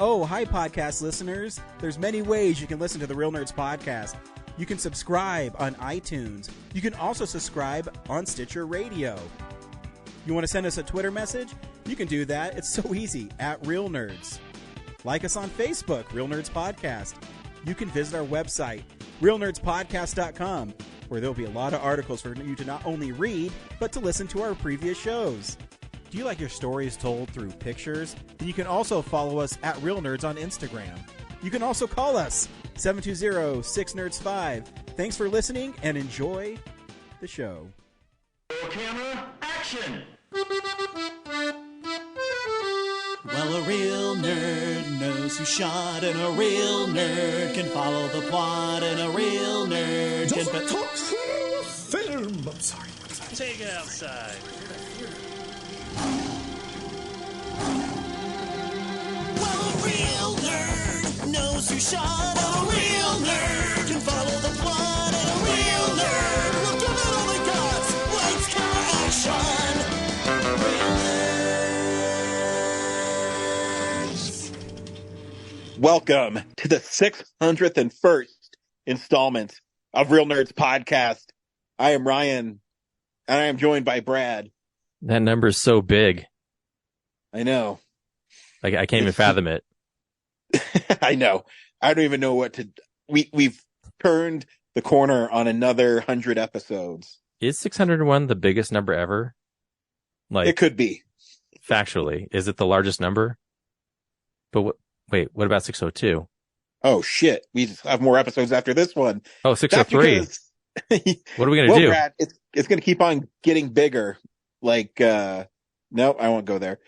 Oh, hi, podcast listeners. There's many ways you can listen to the Real Nerds podcast. You can subscribe on iTunes. You can also subscribe on Stitcher Radio. You want to send us a Twitter message? You can do that. It's so easy, at Real Nerds. Like us on Facebook, Real Nerds Podcast. You can visit our website, realnerdspodcast.com, where there'll be a lot of articles for you to not only read, but to listen to our previous shows. Do you like your stories told through pictures? Then you can also follow us at Real Nerds on Instagram. You can also call us, 720-6nerds5. Thanks for listening and enjoy the show. Camera, action! Well, a real nerd knows who shot, and a real nerd can follow the plot, and a real nerd can... talk film! I'm sorry. Take it outside. Well, a real nerd knows who shot, and a real nerd can follow the plot, and a real nerd will give it all they got. Lights, camera, action! Real nerds. Welcome to the 601st installment of Real Nerds Podcast. I am Ryan, and I am joined by Brad. That number is so big. I know. Like I can't even fathom it. I know. I don't even know what to... We've turned the corner on another 100 episodes. Is 601 the biggest number ever? Like It could be. Factually, is it the largest number? But what about 602? Oh, shit. We just have more episodes after this one. Oh, 603. What are we going to do? Brad, it's going to keep on getting bigger. Like, no, I won't go there.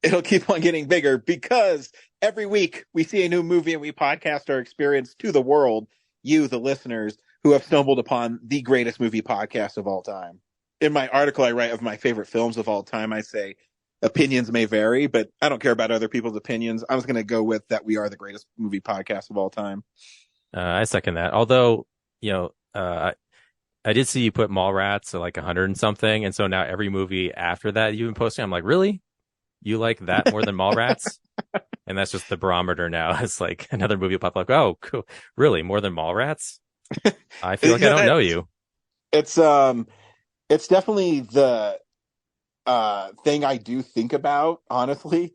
It'll keep on getting bigger because every week we see a new movie and we podcast our experience to the world, you, the listeners, who have stumbled upon the greatest movie podcast of all time. In my article I write of my favorite films of all time, I say opinions may vary, but I don't care about other people's opinions. I was going to go with that we are the greatest movie podcast of all time. I second that. Although, I did see you put Mallrats at like 100 and something. And so now every movie after that you've been posting, I'm like, really? You like that more than Mallrats? And that's just the barometer now. It's like another movie will pop up. Oh, cool. Really? More than Mallrats? I feel like I don't know you. It's definitely the thing I do think about, honestly.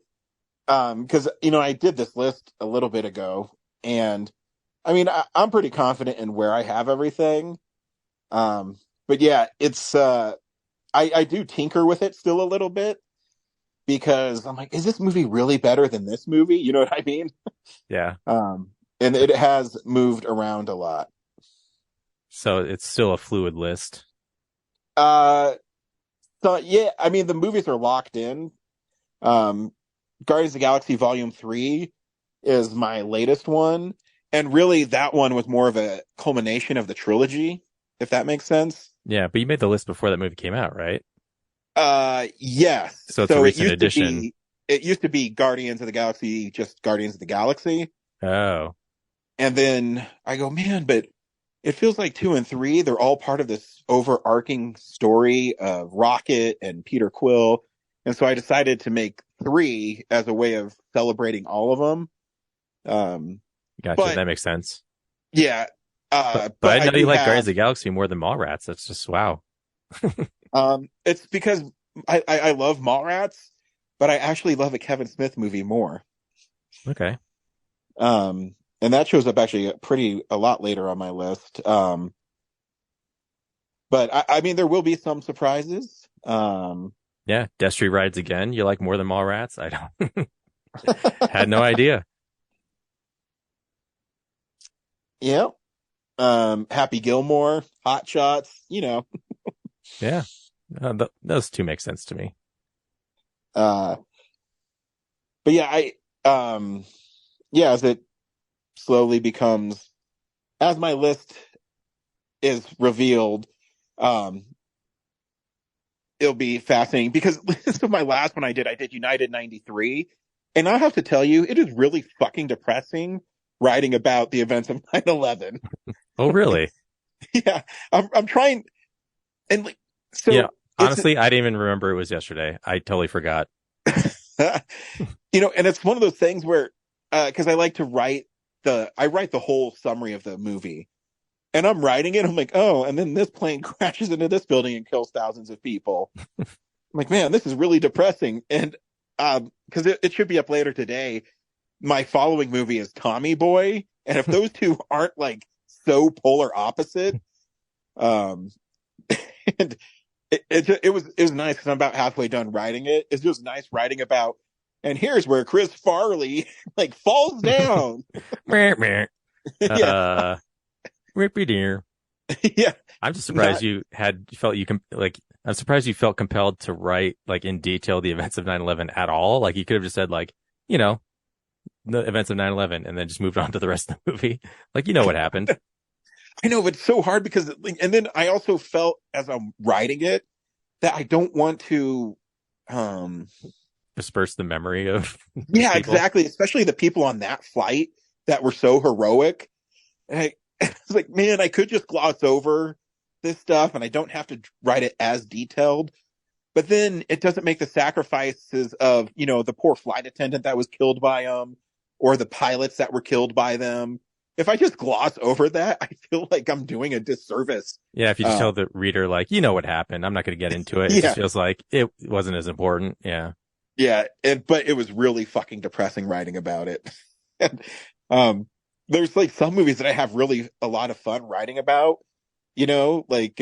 Because, I did this list a little bit ago. And, I'm pretty confident in where I have everything. But yeah, it's I do tinker with it still a little bit because I'm like, is this movie really better than this movie? You know what I mean? Yeah. And it has moved around a lot. So it's still a fluid list. So yeah, the movies are locked in. Guardians of the Galaxy Volume 3 is my latest one. And really that one was more of a culmination of the trilogy, if that makes sense. Yeah, but you made the list before that movie came out, right? Yes. So it's a recent addition. It used to be Guardians of the Galaxy, just Guardians of the Galaxy. Oh. And then I go, man, but it feels like 2 and 3, they're all part of this overarching story of Rocket and Peter Quill. And so I decided to make 3 as a way of celebrating all of them. Gotcha. That makes sense. Yeah. But I know you like Guardians of the Galaxy more than Mallrats. That's just wow. It's because I love Mallrats, but I actually love a Kevin Smith movie more. Okay. And that shows up actually a lot later on my list. But there will be some surprises. Yeah, Destry Rides Again. You like more than Mallrats? I don't. Had no idea. Yeah. Happy Gilmore, Hot Shots, Yeah. Those two make sense to me. But yeah, as it slowly becomes, as my list is revealed, it'll be fascinating because this is my last one I did United 93. And I have to tell you, it is really fucking depressing writing about the events of 9/11. Oh, really? Yeah. I'm trying. And so yeah, honestly, I didn't even remember it was yesterday. I totally forgot. And it's one of those things where, because I like to write I write the whole summary of the movie, and I'm writing it. I'm like, oh, and then this plane crashes into this building and kills thousands of people. I'm like, man, this is really depressing. And because it should be up later today, my following movie is Tommy Boy, and if those two aren't like so polar opposite, and it was nice because I'm about halfway done writing it. It's just nice writing about, and here's where Chris Farley like falls down. Meh. Yeah, Rippy dear. yeah. I'm just surprised I'm surprised you felt compelled to write like in detail the events of 9/11 at all. Like you could have just said like, the events of 9/11 and then just moved on to the rest of the movie. Like, what happened. I know, but it's so hard because, and then I also felt as I'm writing it that I don't want to, Disperse the memory of. Yeah, people. exactly. Especially the people on that flight that were so heroic. And it's like, man, I could just gloss over this stuff and I don't have to write it as detailed. But then it doesn't make the sacrifices of, the poor flight attendant that was killed by them or the pilots that were killed by them. If I just gloss over that, I feel like I'm doing a disservice. Yeah, if you just tell the reader, like, what happened, I'm not going to get into it. It just feels like it wasn't as important. Yeah. Yeah, but it was really fucking depressing writing about it. And, there's like some movies that I have really a lot of fun writing about, like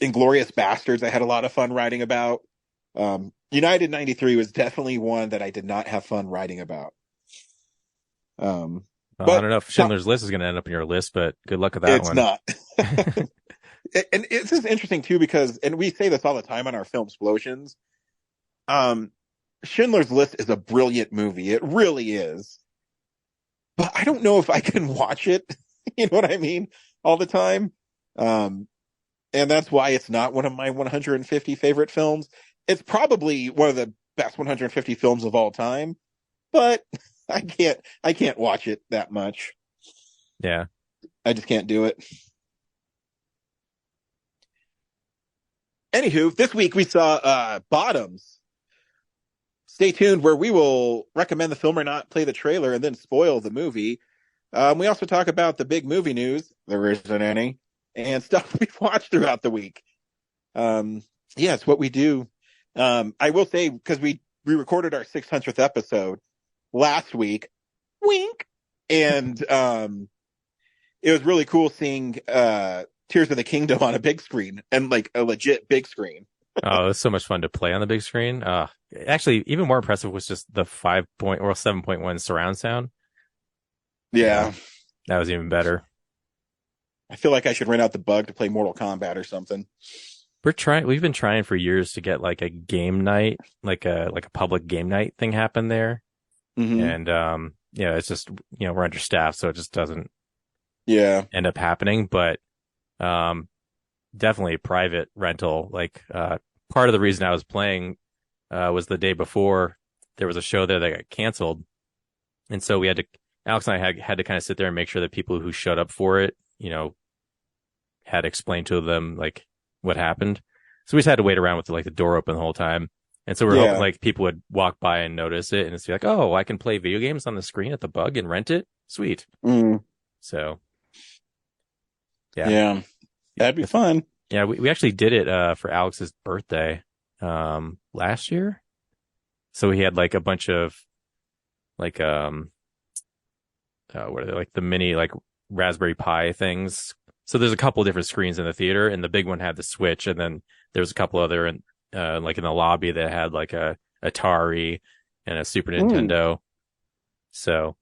Inglourious Bastards I had a lot of fun writing about. United 93 was definitely one that I did not have fun writing about. But I don't know if Schindler's List is going to end up in your list, but good luck with that one. It's not. And it's just interesting too because, and we say this all the time on our film explosions, Schindler's List is a brilliant movie. It really is. But I don't know if I can watch it, you know what I mean, all the time. And that's why it's not one of my 150 favorite films. It's probably one of the best 150 films of all time, but I can't watch it that much. Yeah. I just can't do it. Anywho, this week we saw Bottoms. Stay tuned where we will recommend the film or not, play the trailer, and then spoil the movie. We also talk about the big movie news. There isn't any. And stuff we've watched throughout the week. It's what we do. I will say, because we recorded our 600th episode last week. Wink. And it was really cool seeing Tears of the Kingdom on a big screen, and like a legit big screen. Oh, it was so much fun to play on the big screen. Actually, even more impressive was just the 7.1 surround sound. Yeah. That was even better. I feel like I should rent out the bug to play Mortal Kombat or something. We've been trying for years to get like a game night, like a public game night thing happen there. Mm-hmm. And it's just, we're understaffed, so it just doesn't end up happening. But definitely private rental. Like part of the reason I was playing was the day before there was a show there that got canceled, and so Alex and I had to kind of sit there and make sure that people who showed up for it, had explained to them like what happened. So we just had to wait around with the door open the whole time, and so we're hoping like people would walk by and notice it, and it's like, oh, I can play video games on the screen at the Bug and rent it. Sweet. So yeah, that'd be fun. Yeah, we actually did it for Alex's birthday last year. So we had like a bunch of like what are they, like the mini like Raspberry Pi things. So there's a couple of different screens in the theater, and the big one had the Switch, and then there's a couple other like in the lobby that had like a Atari and a Super Nintendo. So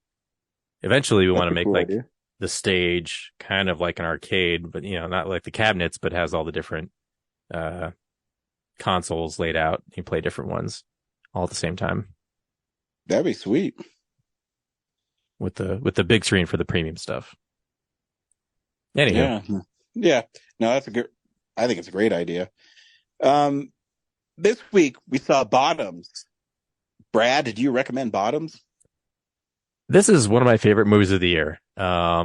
eventually we want to make cool like idea. The stage kind of like an arcade, but not like the cabinets, but has all the different consoles laid out. You play different ones all at the same time. That'd be sweet. With the big screen for the premium stuff. Anywho. Yeah. No, I think it's a great idea. This week we saw Bottoms. Brad, did you recommend Bottoms? This is one of my favorite movies of the year. I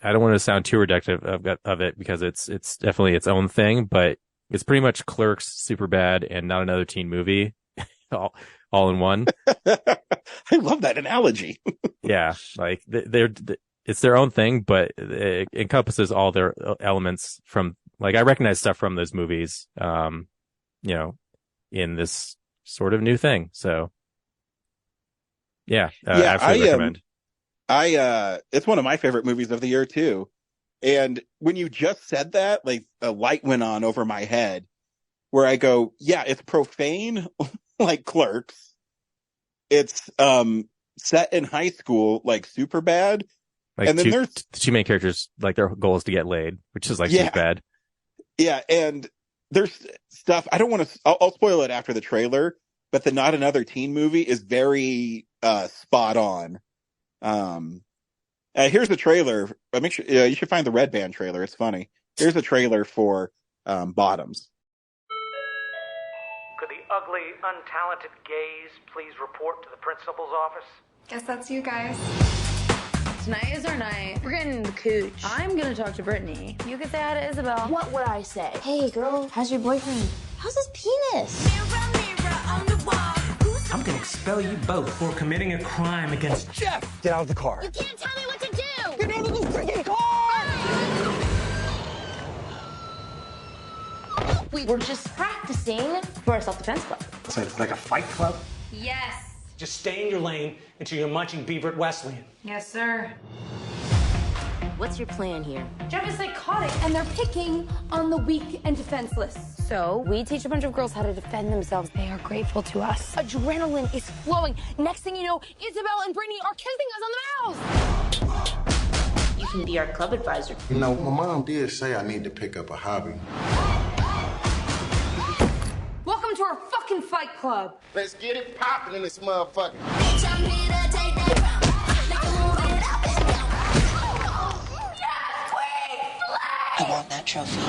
don't want to sound too reductive of it because it's definitely its own thing, but it's pretty much Clerks, Superbad, and Not Another Teen Movie all in one. I love that analogy. Yeah, like it's their own thing, but it encompasses all their elements from, like, I recognize stuff from those movies, in this sort of new thing. So yeah, absolutely recommend. It's one of my favorite movies of the year too. And when you just said that, like a light went on over my head where I go, yeah, it's profane like Clerks. It's set in high school, like super bad. Like, and then there's there's two main characters, like their goal is to get laid, which is like Yeah. super bad. Yeah, and there's stuff I don't want to. I'll spoil it after the trailer, but the Not Another Teen movie is very spot on. Here's the trailer. Make sure you should find the Red Band trailer. It's funny. Here's the trailer for Bottoms. Could the ugly, untalented gays please report to the principal's office? Guess that's you guys. Tonight is our night. We're getting the cooch. I'm gonna talk to Brittany. You can say hi to Isabel. What would I say? Hey, girl, how's your boyfriend? How's his penis? I'm gonna expel you both for committing a crime against Jeff. Get out of the car. You can't tell me what to do! Get out of the freaking car! We were just practicing for a self-defense club. So it's like a fight club? Yes. Just stay in your lane until you're munching beaver at Wesleyan. Yes, sir. What's your plan here? Jeff is psychotic, and they're picking on the weak and defenseless. So, we teach a bunch of girls how to defend themselves. They are grateful to us. Adrenaline is flowing. Next thing you know, Isabel and Brittany are kissing us on the mouth. You can be our club advisor. You know, my mom did say I need to pick up a hobby. Welcome to our fucking fight club. Let's get it popping in this motherfucker. I want that trophy.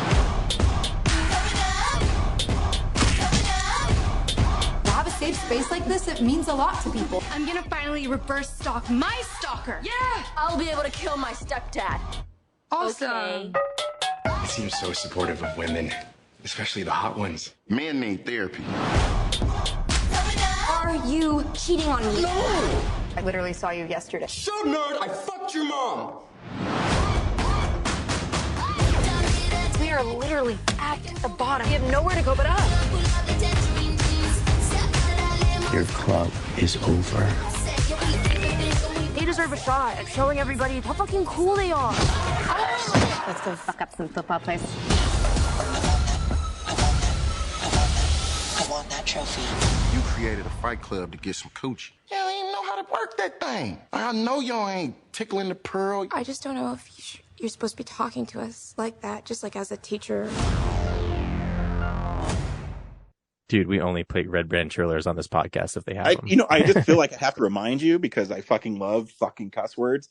To have a safe space like this, it means a lot to people. I'm gonna finally reverse stalk my stalker. Yeah! I'll be able to kill my stepdad. Awesome. Okay. He seems so supportive of women, especially the hot ones. Men need therapy. Are you cheating on me? No! I literally saw you yesterday. So nerd, I fucked your mom. We are literally at the bottom. We have nowhere to go but up. Your club is over. They deserve a shot at showing everybody how fucking cool they are. Let's go fuck up some football players. I want that trophy. You created a fight club to get some coochie. You don't even know how to work that thing. I know y'all ain't tickling the pearl. I just don't know if you're supposed to be talking to us like that, just like as a teacher. Dude, we only play Red Band trailers on this podcast if they have them. I just feel like I have to remind you because I fucking love fucking cuss words.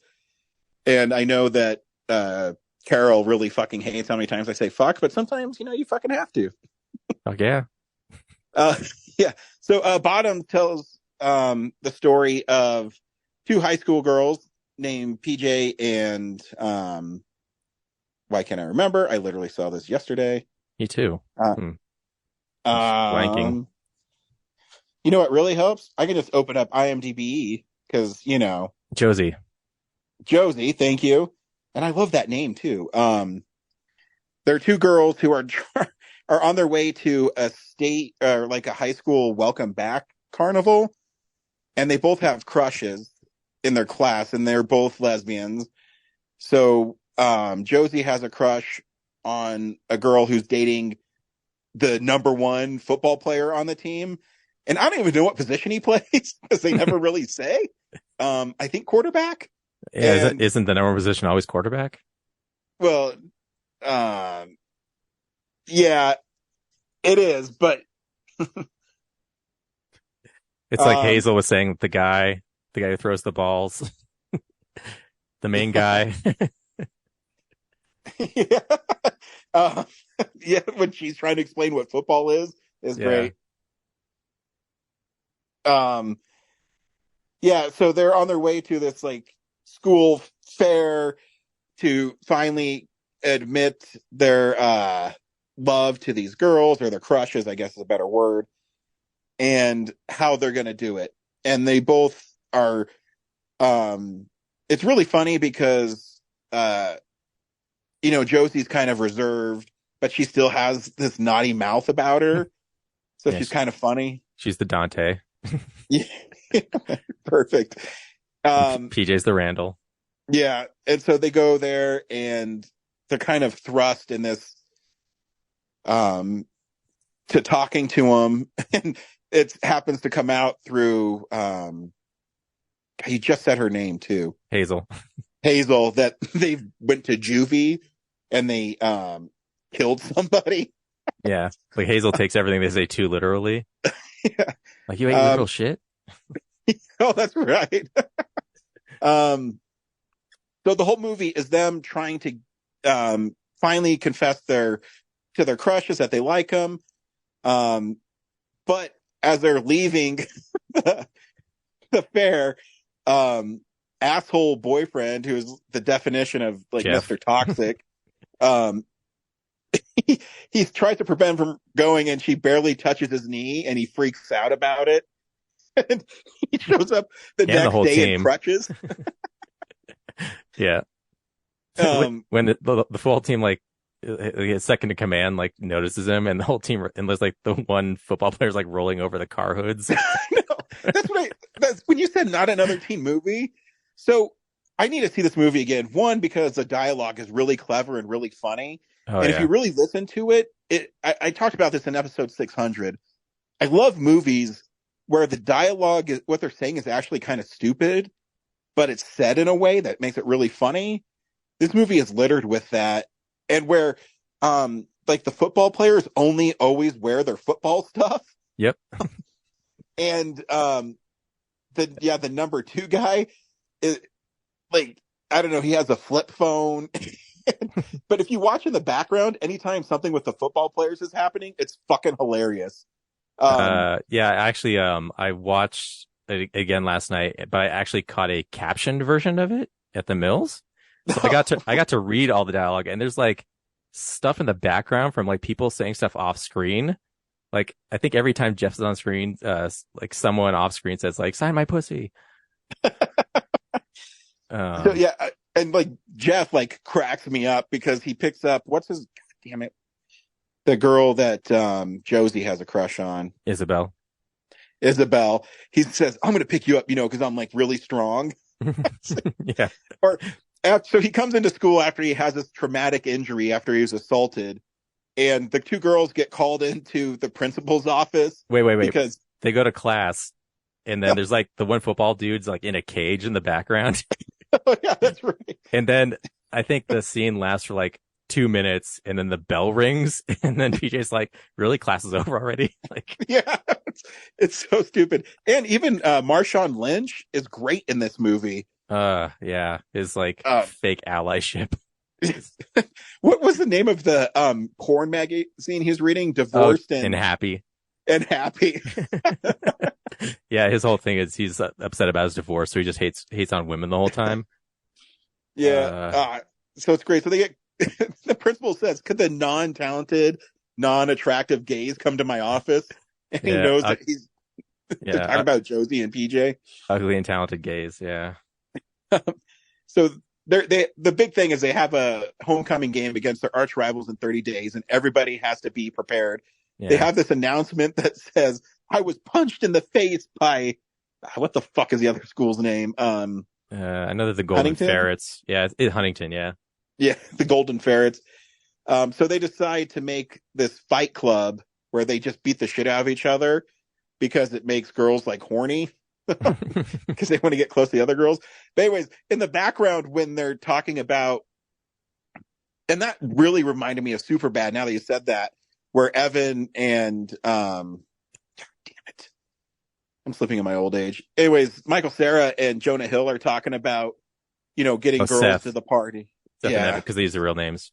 And I know that Carol really fucking hates how many times I say fuck, but sometimes, you fucking have to. Oh, yeah. Yeah. So Bottom tells the story of two high school girls named PJ and why can't I remember? I literally saw this yesterday. Me too. Blanking. You know what really helps? I can just open up IMDb because Josie, thank you. And I love that name too. There are two girls who are on their way to a state or like a high school welcome back carnival, and they both have crushes in their class, and they're both lesbians. So Josie has a crush on a girl who's dating the number one football player on the team. And I don't even know what position he plays because they never really say. I think quarterback. Yeah, isn't the number one position always quarterback? Well, yeah, it is, but it's like Hazel was saying, the guy who throws the balls, the main guy. Yeah. Yeah, when she's trying to explain what football is great. Yeah, so they're on their way to this like school fair to finally admit their love to these girls, or their crushes, I guess is a better word. and how they're going to do it. And they both are, it's really funny because, Josie's kind of reserved, but she still has this naughty mouth about her. So Yeah, she's kind of funny. She's the Dante. Yeah. Perfect. PJ's the Randall. Yeah. And so they go there and they're kind of thrust in this, to talking to him. And it happens to come out through, you just said her name too. Hazel, that they went to juvie and they, killed somebody. Yeah. Like Hazel takes everything they say too literally. Yeah. Like, you ate literal shit? Oh, that's right. So the whole movie is them trying to finally confess to their crushes that they like them. But as they're leaving the fair, asshole boyfriend, who is the definition of like Jeff. Mr. Toxic, he tries to prevent him from going, and she barely touches his knee, and he freaks out about it. And he shows up the next whole day team. in crutches. Yeah. When the full team, like, his second in command, like, notices him, and the whole team, and there's like the one football player's like rolling over the car hoods. No, that's when you said not another teen movie. So I need to see this movie again. One, because the dialogue is really clever and really funny. Oh, and yeah. if you really listen to it, I talked about this in episode 600. I love movies where the dialogue is, what they're saying is actually kind of stupid, but it's said in a way that makes it really funny. This movie is littered with that. And where, like the football players only always wear their football stuff. Yep. And, the number 2 guy is like, I don't know, he has a flip phone. But if you watch in the background, anytime something with the football players is happening, it's fucking hilarious. Yeah, actually, I watched it again last night, but I actually caught a captioned version of it at the Mills. So I got to read all the dialogue, and there's like stuff in the background from like people saying stuff off screen. Like, I think every time Jeff's on screen, like someone off screen says like, "Sign my pussy." So yeah, and like Jeff like cracks me up because he picks up, what's his, damn it, the girl that Josie has a crush on, Isabel. He says, "I'm gonna pick you up, because I'm like really strong." Yeah. So he comes into school after he has this traumatic injury after he was assaulted, and the 2 girls get called into the principal's office. Wait. Because they go to class, and then there's like the one football dude's like in a cage in the background. Oh yeah, that's right. And then I think the scene lasts for like 2 minutes, and then the bell rings, and then PJ's like, "Really, class is over already?" Like, yeah, it's so stupid. And even Marshawn Lynch is great in this movie. Yeah, his like fake allyship. What was the name of the porn magazine he was reading? Divorced and Happy. And Happy. Yeah, his whole thing is he's upset about his divorce, so he just hates on women the whole time. Yeah. So it's great. So they get the principal says, "Could the non-talented, non-attractive gays come to my office?" And he knows that he's talking about Josie and PJ. Ugly and talented gays. Yeah. So the big thing is they have a homecoming game against their arch rivals in 30 days, and everybody has to be prepared. Yeah. They have this announcement that says, "I was punched in the face by," what the fuck is the other school's name? I know that the Golden Huntington? Ferrets. Yeah, it's Huntington. Yeah. Yeah, the Golden Ferrets. So they decide to make this fight club where they just beat the shit out of each other because it makes girls like horny. Because they want to get close to the other girls. But anyways, in the background when they're talking about, and that really reminded me of Superbad now that you said that, where Evan and damn it, I'm slipping in my old age. Anyways, Michael Cera and Jonah Hill are talking about, getting girls Seth. to the party. Seth and Evan, because these are real names.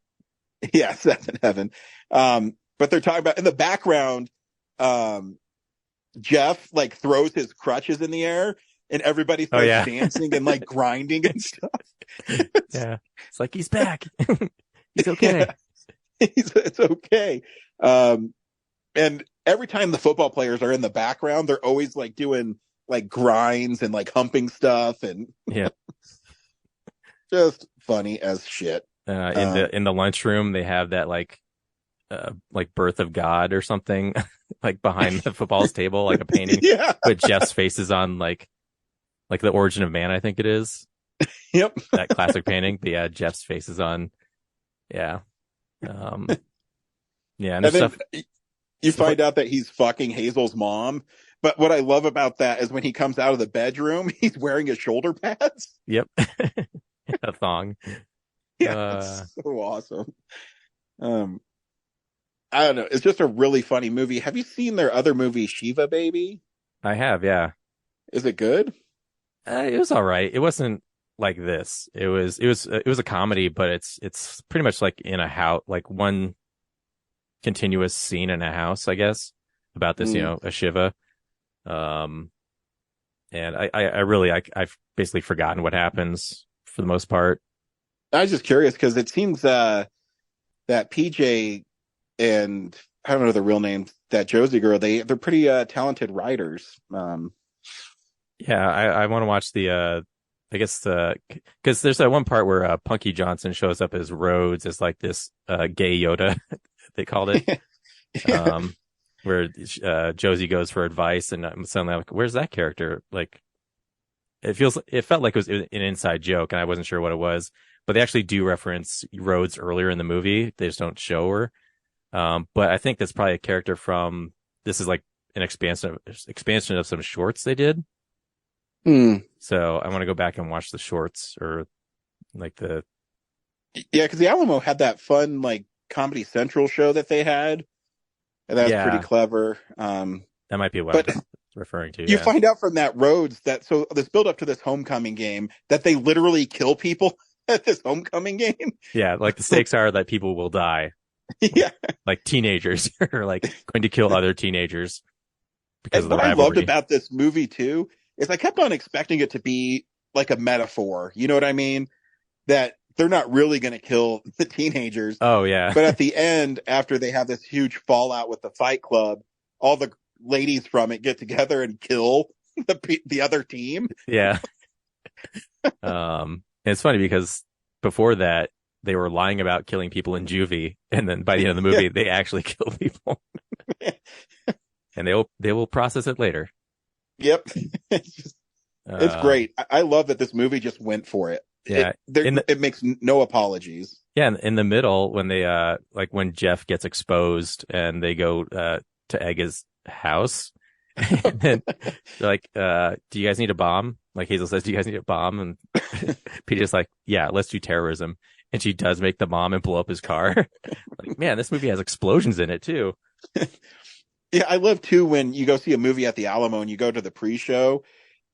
Yeah, Seth and Evan. But they're talking about in the background, Jeff like throws his crutches in the air and everybody starts dancing and like grinding and stuff. Yeah. It's like, he's back. He's okay. Yeah. It's okay. And every time the football players are in the background, they're always like doing like grinds and like humping stuff, and Yeah. just funny as shit. In the lunchroom, they have that like birth of God or something like behind the football's table, like a painting. Yeah. But Jeff's face is on like the origin of man, I think it is. Yep. That classic painting. But yeah, Jeff's face is on. Yeah. Yeah. And And then stuff. you find out that he's fucking Hazel's mom. But what I love about that is when he comes out of the bedroom, he's wearing his shoulder pads. Yep. A thong. Yeah, it's so awesome. I don't know. It's just a really funny movie. Have you seen their other movie, Shiva Baby? I have, yeah. Is it good? It was all right. It wasn't like this. It was a comedy, but it's pretty much like in a house, like one continuous scene in a house, I guess, about this, a Shiva. And I've basically forgotten what happens for the most part. I was just curious because it seems that PJ and I don't know the real name, that Josie girl, they're pretty talented writers. Yeah, I want to watch I guess because there's that one part where Punky Johnson shows up as Rhodes as like this gay Yoda, they called it. Yeah. Where Josie goes for advice, and I'm suddenly like, where's that character? Like, it felt like it was an inside joke, and I wasn't sure what it was. But they actually do reference Rhodes earlier in the movie. They just don't show her. But I think that's probably a character from, this is like an expansion of some shorts they did. So I want to go back and watch the shorts, or like yeah, because the Alamo had that fun like Comedy Central show that they had, and that was pretty clever. That might be what I'm referring to. You find out from that Rhodes that so this build up to this homecoming game that they literally kill people at this homecoming game. Yeah, like the stakes are that people will die. Yeah, like teenagers are like going to kill other teenagers because of the what rivalry. I loved about this movie too is I kept on expecting it to be like a metaphor. You know what I mean? That they're not really going to kill the teenagers. Oh yeah. But at the end, after they have this huge fallout with the Fight Club, all the ladies from it get together and kill the other team. Yeah. It's funny because before that they were lying about killing people in juvie, and then by the end of the movie they actually kill people. And they will process it later. Yep. It's great. I love that this movie just went for it. Yeah. It makes no apologies. Yeah. In the middle, when they, like when Jeff gets exposed and they go, to egg his house, and then they're like, do you guys need a bomb? Like Hazel says, do you guys need a bomb? And Peter's like, yeah, let's do terrorism. And she does make the bomb and blow up his car. Like, man, this movie has explosions in it too. Yeah, I love too when you go see a movie at the Alamo and you go to the pre-show,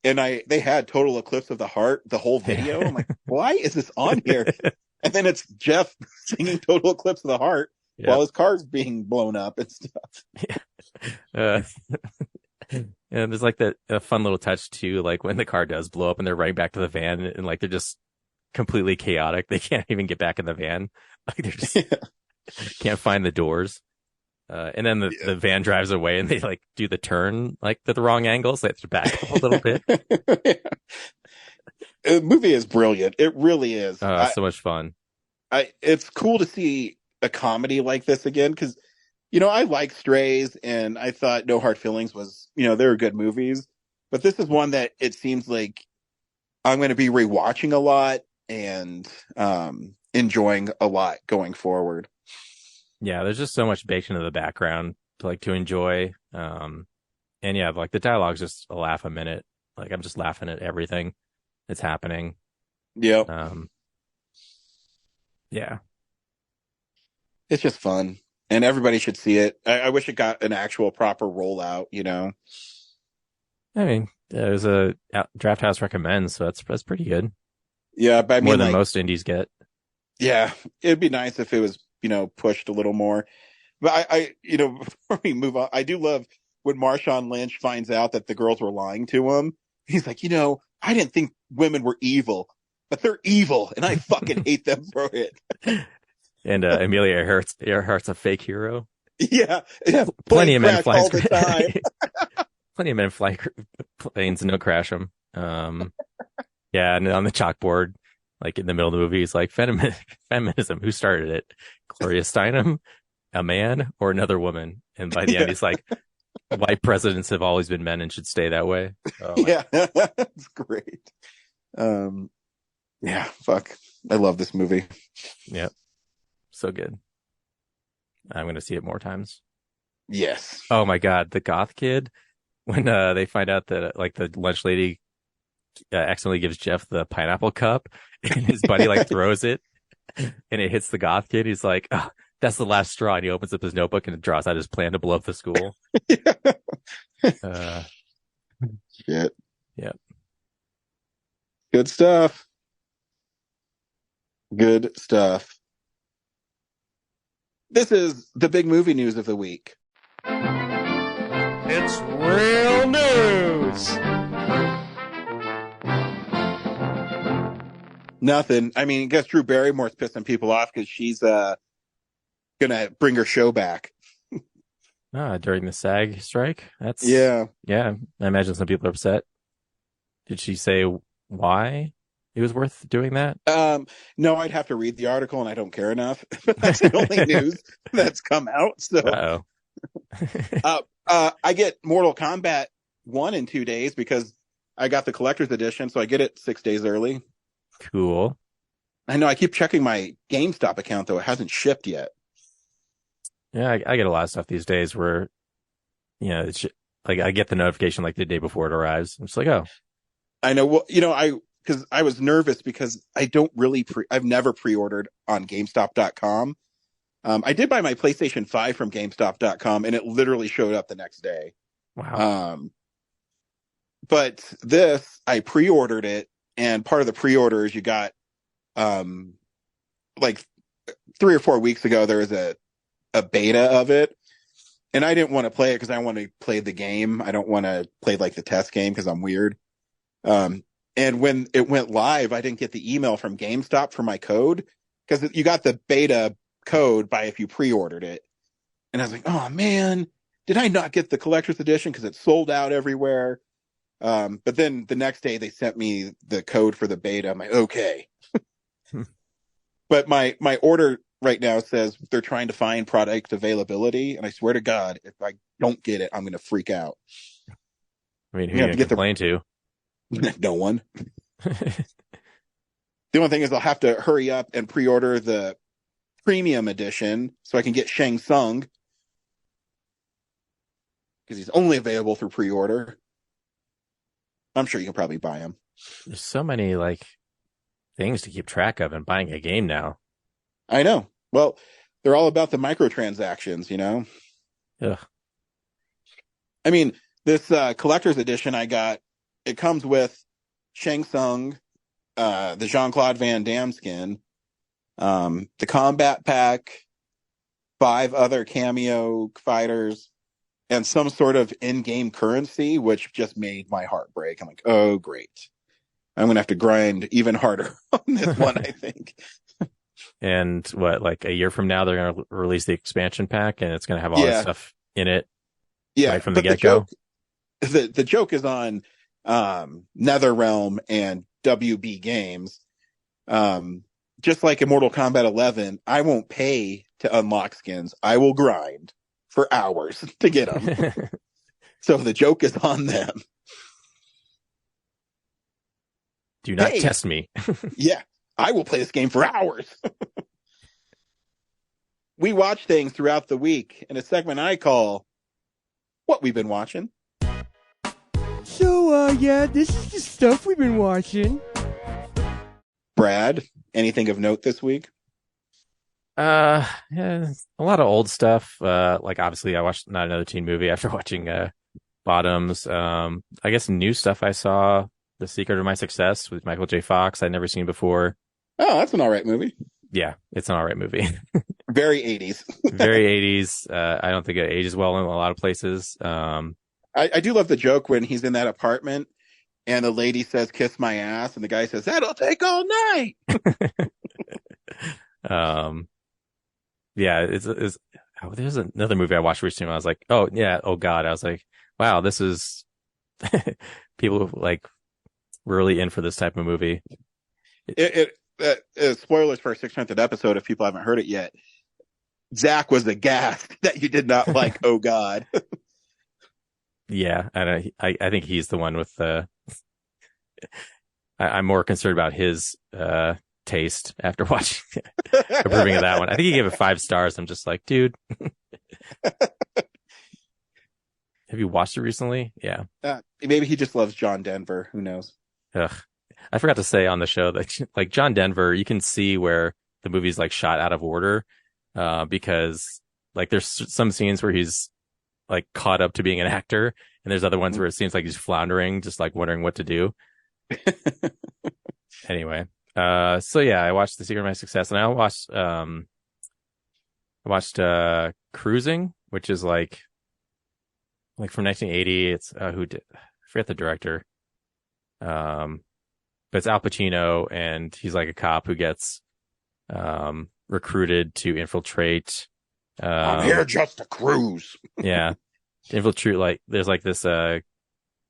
and they had Total Eclipse of the Heart, the whole video. I'm like, why is this on here? And then it's Jeff singing Total Eclipse of the Heart while his car's being blown up and stuff. Yeah. And there's like a fun little touch too, like when the car does blow up and they're running back to the van, and like they're just completely chaotic. They can't even get back in the van. Like they're just can't find the doors. And then the van drives away and they like do the turn like to the wrong angle, so they have to back up a little bit. The movie is brilliant. It really is. So much fun. It's cool to see a comedy like this again because, I like Strays and I thought No Hard Feelings was, they were good movies. But this is one that it seems like I'm going to be rewatching a lot and enjoying a lot going forward. Yeah, there's just so much baked into the background to enjoy. And yeah, like the dialogue's just a laugh a minute. Like I'm just laughing at everything that's happening. Yep. Yeah. It's just fun. And everybody should see it. I wish it got an actual proper rollout, I mean, there's a Draft House recommends, so that's pretty good. Yeah, but I mean, more than most indies get. Yeah, it'd be nice if it was, pushed a little more. But I before we move on, I do love when Marshawn Lynch finds out that the girls were lying to him. He's like, I didn't think women were evil, but they're evil, and I fucking hate them for it. And Amelia Earhart's a fake hero. Yeah. Plenty of men crash all the time. Plenty of men fly planes and don't crash them. Yeah, and on the chalkboard, like in the middle of the movie, he's like, feminism, who started it? Gloria Steinem, a man, or another woman? And by the end, he's like, white presidents have always been men and should stay that way. Oh, yeah, that's great. Yeah, fuck. I love this movie. Yep. So good. I'm going to see it more times. Yes. Oh my God. The goth kid, when they find out that like the lunch lady accidentally gives Jeff the pineapple cup and his buddy like throws it and it hits the goth kid. He's like, oh, that's the last straw. And he opens up his notebook and draws out his plan to blow up the school. Shit. Yep. Good stuff. Good stuff. This is the big movie news of the week. It's real news. Nothing. I mean, I guess Drew Barrymore's pissing people off because she's gonna bring her show back. During the SAG strike. That's yeah. I imagine some people are upset. Did she say why it was worth doing that? No, I'd have to read the article, and I don't care enough. That's the only news that's come out. So, I get Mortal Kombat 1 in 2 days because I got the collector's edition, so I get it 6 days early. Cool. I know. I keep checking my GameStop account though; it hasn't shipped yet. Yeah, I get a lot of stuff these days where, it's like I get the notification like the day before it arrives. I'm just like, oh, I know. Well, because I was nervous because I don't really I've never pre-ordered on GameStop.com. I did buy my PlayStation 5 from GameStop.com, and it literally showed up the next day. Wow. But this, I pre-ordered it, and part of the pre-order is you got, like 3 or 4 weeks ago, there was a beta of it, and I didn't want to play it because I want to play the game. I don't want to play like the test game because I'm weird. And when it went live, I didn't get the email from GameStop for my code because you got the beta code by if you pre-ordered it. And I was like, oh man, did I not get the collector's edition because it sold out everywhere? But then the next day they sent me the code for the beta. I'm like, okay. But my order right now says they're trying to find product availability. And I swear to God, if I don't get it, I'm going to freak out. I mean, who are you going to complain to? No one. The only thing is I'll have to hurry up and pre-order the premium edition so I can get Shang Tsung because he's only available through pre-order. I'm sure you can probably buy him. There's so many like things to keep track of in buying a game now. I know. Well, they're all about the microtransactions, Ugh. I mean, this collector's edition I got, it comes with Shang Tsung, the Jean-Claude Van Damme skin, the combat pack, 5 other cameo fighters, and some sort of in-game currency, which just made my heart break. I'm like, oh, great. I'm going to have to grind even harder on this one, I think. And like a year from now, they're going to release the expansion pack, and it's going to have all this stuff in it right from the get-go? The joke is on NetherRealm and WB Games. Just like in Mortal Kombat 11, I won't pay to unlock skins. I will grind for hours to get them. So the joke is on them. Do not test me. Yeah, I will play this game for hours. We watch things throughout the week in a segment I call What We've Been Watching. So, this is the stuff we've been watching. Brad, anything of note this week? Yeah, a lot of old stuff. Like obviously I watched Not Another Teen Movie after watching Bottoms. I guess new stuff I saw, The Secret of My Success with Michael J. Fox. I'd never seen before. Oh, that's an all right movie. Yeah, it's an all right movie. Very 80s. Very 80s. I don't think it ages well in a lot of places. I do love the joke when he's in that apartment and the lady says, kiss my ass. And the guy says, that'll take all night. Yeah, it's there's another movie I watched recently. I was like, oh yeah, oh God. I was like, wow, this is people like really in for this type of movie. Spoilers for our 600th episode if people haven't heard it yet. Zach was the gas that you did not like. Oh God. Yeah, I think he's the one with the. I'm more concerned about his taste after watching approving of that one. I think he gave it 5 stars. I'm just like, dude. Have you watched it recently? Yeah. Maybe he just loves John Denver. Who knows? Ugh. I forgot to say on the show that like John Denver, you can see where the movie's like shot out of order, because like there's some scenes where he's like caught up to being an actor, and there's other ones where it seems like he's floundering, just like wondering what to do. Anyway, so yeah, I watched The Secret of My Success, and I watched Cruising, which is like from 1980. It's who did I forget the director. But it's Al Pacino, and he's like a cop who gets recruited to infiltrate. I'm here just to cruise. Yeah, to infiltrate. Like there's like this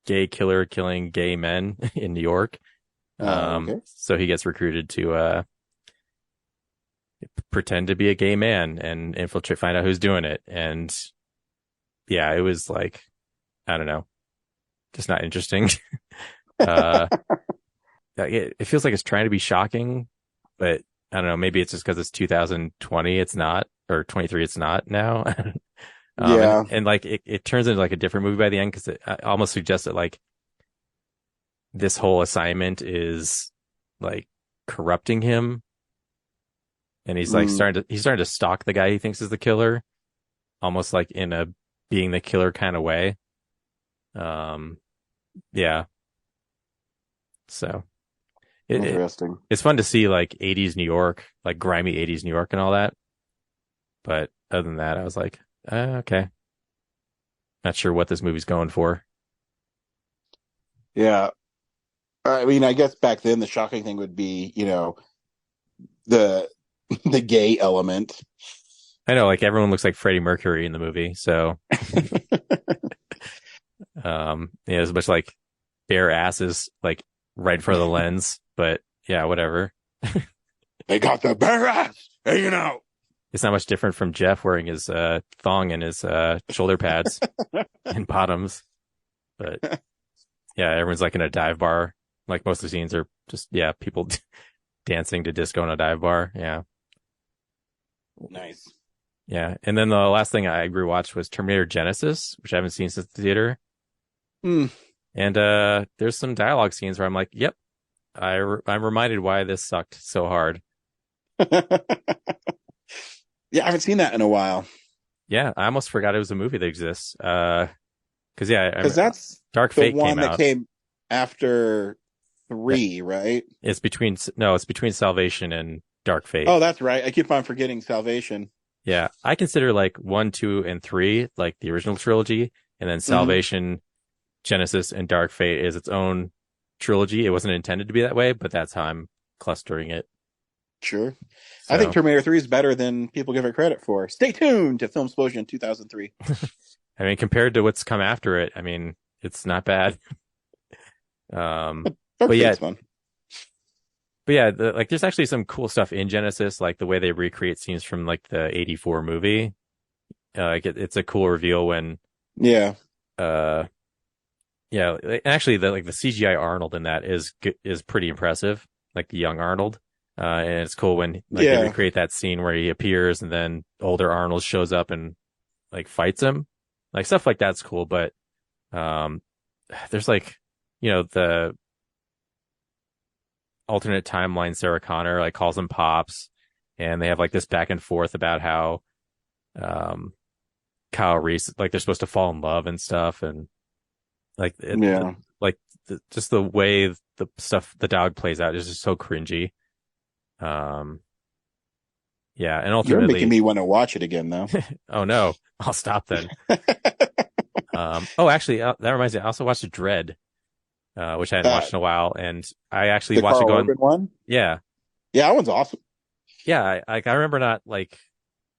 gay killer killing gay men in New York. Okay. So he gets recruited to pretend to be a gay man and infiltrate, find out who's doing it. And yeah, it was like, I don't know, just not interesting. It feels like it's trying to be shocking, but I don't know. Maybe it's just because it's 2020. It's not, or 23. It's not now. Yeah. And like it turns into like a different movie by the end, because it almost suggests that like this whole assignment is like corrupting him, and he's like starting to stalk the guy he thinks is the killer, almost like in a being the killer kind of way. Yeah. So. Interesting. It's fun to see like 80s New York, like grimy 80s New York and all that. But other than that, I was like, okay. Not sure what this movie's going for. Yeah. I mean, I guess back then the shocking thing would be, the gay element. I know, like everyone looks like Freddie Mercury in the movie, so it's much like bare asses like right in front of the lens. But yeah, whatever. They got the bare ass hanging out. It's not much different from Jeff wearing his thong and his shoulder pads and bottoms. But yeah, everyone's like in a dive bar. Like most of the scenes are just, people dancing to disco in a dive bar. Yeah. Nice. Yeah. And then the last thing I rewatched was Terminator Genesis, which I haven't seen since the theater. And there's some dialogue scenes where I'm like, yep. I'm reminded why this sucked so hard. Yeah, I haven't seen that in a while. Yeah, I almost forgot it was a movie that exists. Because that's Dark the Fate one came that out. Came after 3, right? It's between Salvation and Dark Fate. Oh, that's right. I keep on forgetting Salvation. Yeah, I consider like 1, 2, and 3 like the original trilogy, and then Salvation, Genesis, and Dark Fate is its own trilogy. It wasn't intended to be that way, but that's how I'm clustering it. Sure. So. I think Terminator 3 is better than people give it credit for. Stay tuned to Film Explosion 2003. I mean, compared to what's come after it, I mean, it's not bad. But yeah, it's fun. But yeah, like there's actually some cool stuff in Genesis, like the way they recreate scenes from like the '84 movie. It's a cool reveal when actually the CGI Arnold in that is pretty impressive, like the young Arnold. And it's cool when they recreate that scene where he appears and then older Arnold shows up and like fights him. Like stuff like that's cool, but there's like, the alternate timeline Sarah Connor like calls him Pops, and they have like this back and forth about how Kyle Reese, like they're supposed to fall in love and stuff, and like just the way the stuff the dog plays out is just so cringy. And ultimately you're making me want to watch it again though. Oh no, I'll stop then. Actually, that reminds me, I also watched Dread, which I hadn't watched in a while, and I actually watched it going. One? Yeah, that one's awesome. Yeah, I remember not like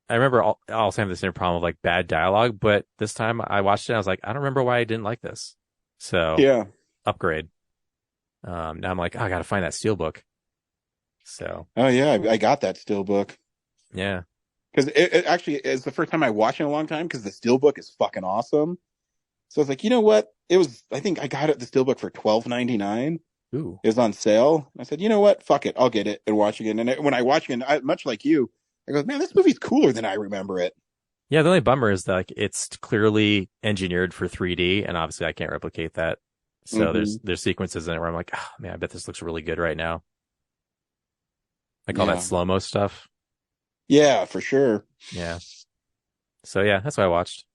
I remember also having the same problem with like bad dialogue, but this time I watched it and I was like, I don't remember why I didn't like this. So Yeah. upgrade. Now I'm like, oh, I got to find that steelbook. So. Oh yeah, I got that steelbook. Yeah. Because it actually is the first time I watched it in a long time because the steelbook is fucking awesome. So I was like, you know what? I think I got the steelbook for $12.99. Ooh. It was on sale. I said, you know what? Fuck it. I'll get it and watch it again. And when I watch it, much like you, I go, man, this movie's cooler than I remember it. Yeah, the only bummer is that like it's clearly engineered for 3D, and obviously I can't replicate that. So there's sequences in it where I'm like, oh man, I bet this looks really good right now. Like all that slow-mo stuff. Yeah, for sure. Yeah. So yeah, that's what I watched.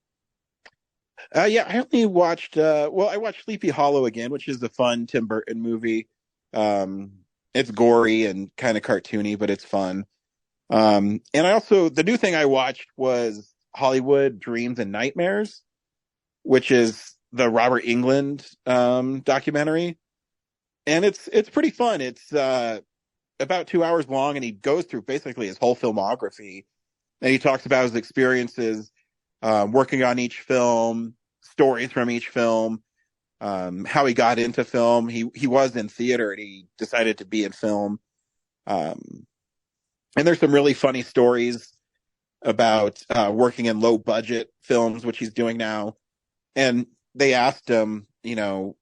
Yeah, I only watched I watched Sleepy Hollow again, which is a fun Tim Burton movie. It's gory and kind of cartoony, but it's fun. And the new thing I watched was Hollywood Dreams and Nightmares, which is the Robert Englund documentary. And it's pretty fun. It's about 2 hours long, and he goes through basically his whole filmography. And he talks about his experiences working on each film, stories from each film, how he got into film. He was in theater, and he decided to be in film. And there's some really funny stories about working in low budget films, which he's doing now. And they asked him,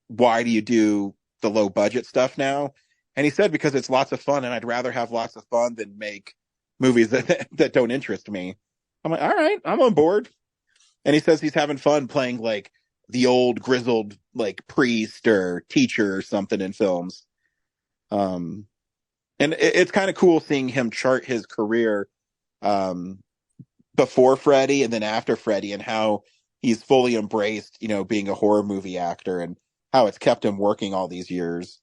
why do you do the low budget stuff now? And he said, because it's lots of fun, and I'd rather have lots of fun than make movies that don't interest me. I'm like, all right, I'm on board. And he says he's having fun playing like the old grizzled like priest or teacher or something in films. And it's kind of cool seeing him chart his career before Freddy and then after Freddy, and how he's fully embraced, being a horror movie actor, and how it's kept him working all these years.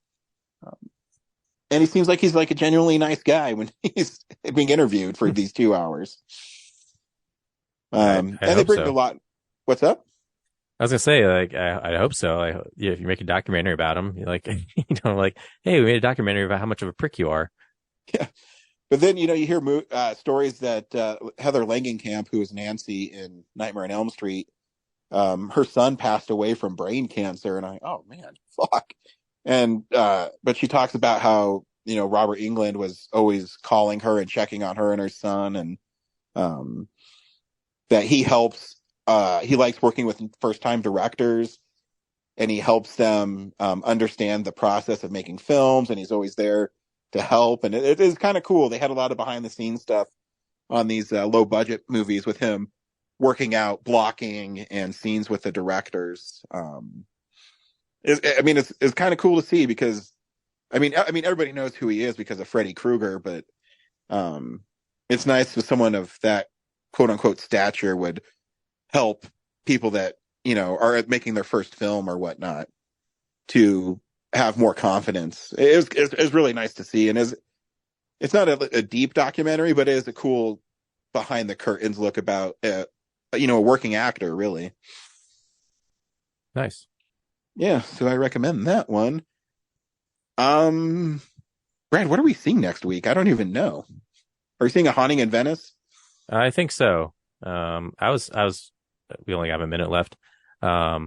And he seems like he's like a genuinely nice guy when he's being interviewed for these 2 hours. And they bring a lot. What's up? I was gonna say, like, I hope so. If you make a documentary about him, you're like, like, hey, we made a documentary about how much of a prick you are. Yeah, but then you hear stories that Heather Langenkamp, who is Nancy in Nightmare on Elm Street, her son passed away from brain cancer, and oh man, fuck. And but she talks about how Robert Englund was always calling her and checking on her and her son, and that he helps. He likes working with first-time directors, and he helps them understand the process of making films, and he's always there to help. And it is kind of cool. They had a lot of behind-the-scenes stuff on these low-budget movies with him working out blocking and scenes with the directors. It's kind of cool to see, because everybody knows who he is because of Freddy Krueger, but it's nice if someone of that quote-unquote stature would help people that are making their first film or whatnot to have more confidence. It was really nice to see, and it's not a deep documentary, but it is a cool behind the curtains look about a working actor, really. Nice. Yeah, so I recommend that one. Brad, what are we seeing next week? I don't even know. Are we seeing A Haunting in Venice? I think so. We only have a minute left. I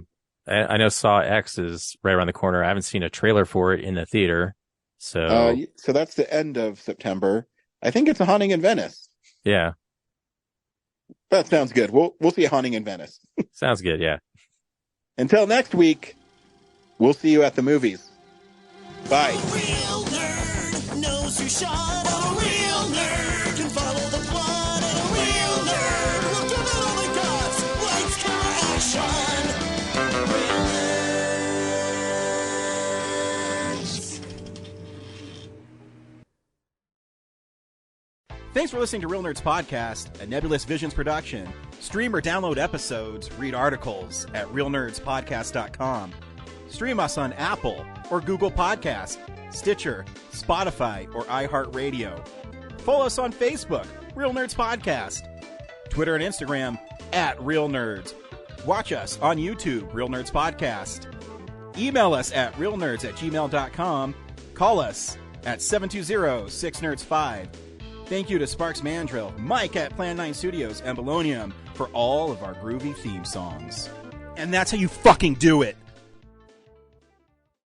know Saw X is right around the corner. I haven't seen a trailer for it in the theater. So that's the end of September. I think it's A Haunting in Venice. Yeah. That sounds good. We'll see A Haunting in Venice. Sounds good, yeah. Until next week, we'll see you at the movies. Bye. A real nerd knows who shot. A real nerd can follow the plot. And a real nerd will give it all they got. Lights, camera, action. Real nerds. Thanks for listening to Real Nerds Podcast, a Nebulous Visions production. Stream or download episodes, read articles at realnerdspodcast.com. Stream us on Apple or Google Podcast, Stitcher, Spotify, or iHeartRadio. Follow us on Facebook, Real Nerds Podcast. Twitter and Instagram, @Real Nerds. Watch us on YouTube, Real Nerds Podcast. Email us at realnerds@gmail.com. Call us at 720-6nerds5. Thank you to Sparks Mandrill, Mike at Plan 9 Studios, and Bolognium for all of our groovy theme songs. And that's how you fucking do it.